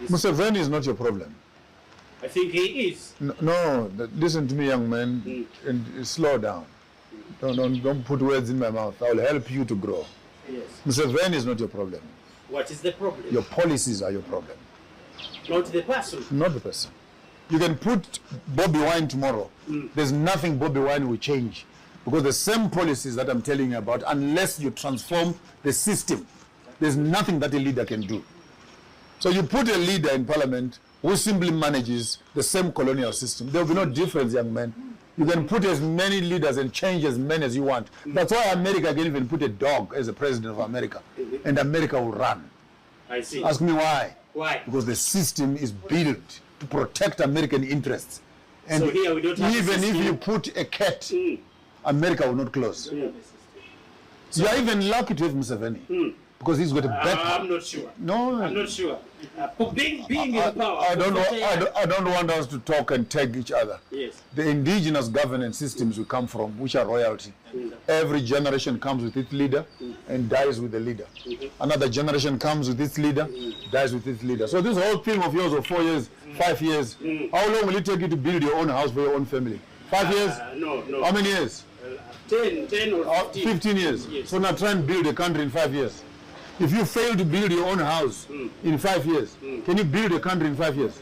Museveni is not your problem. I think he is. No, listen to me, young man, and slow down. Don't put words in my mouth. I will help you to grow. Yes. Museveni is not your problem. What is the problem? Your policies are your problem. Not the person. Not the person. You can put Bobby Wine tomorrow. There's nothing Bobby Wine will change. Because the same policies that I'm telling you about, unless you transform the system, there's nothing that a leader can do. So you put a leader in parliament who simply manages the same colonial system. There will be no difference, young man. You can put as many leaders and change as many as you want. That's why America can even put a dog as the president of America. And America will run. I see. Ask me why. Why? Because the system is built to protect American interests. And So here we don't have a even if system. you put a cat, America will not close. You are even lucky to have Museveni. Because he's got a better. I'm not sure. No, I'm not sure. Being in power. I don't want us to talk and tag each other. Yes. The indigenous governance systems we come from, which are royalty, every generation comes with its leader and dies with the leader. Another generation comes with its leader, dies with its leader. So this whole film of yours of 4 years, 5 years, how long will it take you to build your own house for your own family? 5 years? No. How many years? 10 or 15. 15 years. Yes. So now try and build a country in 5 years. If you fail to build your own house in 5 years, can you build a country in 5 years?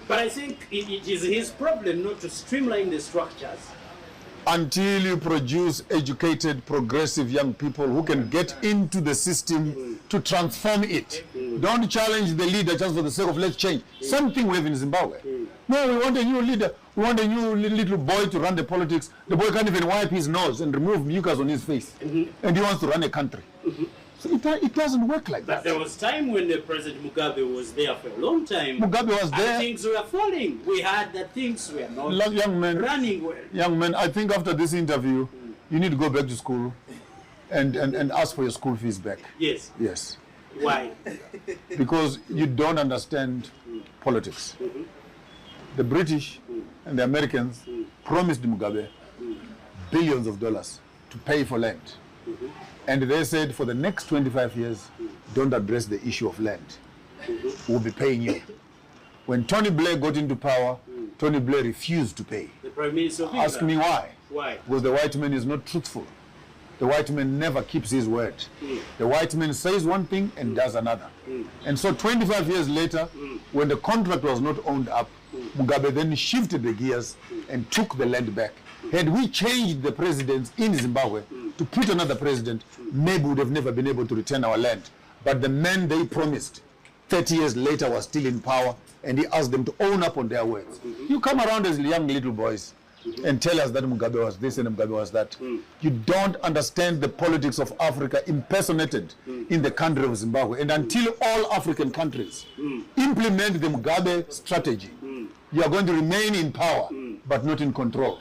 But I think it is his problem not to streamline the structures. Until you produce educated, progressive young people who can get into the system to transform it. Don't challenge the leader just for the sake of let's change. Same thing we have in Zimbabwe. No, we want a new leader. We want a new little boy to run the politics. The boy can't even wipe his nose and remove mucus on his face. And he wants to run a country. So it doesn't work like But that. there was time when the President Mugabe was there for a long time. Mugabe was there. And things were falling. We had that things were not Young man, running well. young man, I think after this interview, you need to go back to school and ask for your school fees back. Yes. Yes. Why? Because you don't understand politics. The British and the Americans promised Mugabe billions of dollars to pay for land. And they said for the next 25 years, don't address the issue of land. We'll be paying you. When Tony Blair got into power, Tony Blair refused to pay. The Prime Minister of Ask me why. Why? Because the white man is not truthful. The white man never keeps his word. The white man says one thing and does another. And so 25 years later, when the contract was not owned up, Mugabe then shifted the gears and took the land back. Had we changed the presidents in Zimbabwe to put another president, maybe we would have never been able to return our land. But the man they promised 30 years later was still in power, and he asked them to own up on their words. You come around as young little boys and tell us that Mugabe was this and Mugabe was that. You don't understand the politics of Africa impersonated in the country of Zimbabwe. And until all African countries implement the Mugabe strategy, you are going to remain in power, but not in control.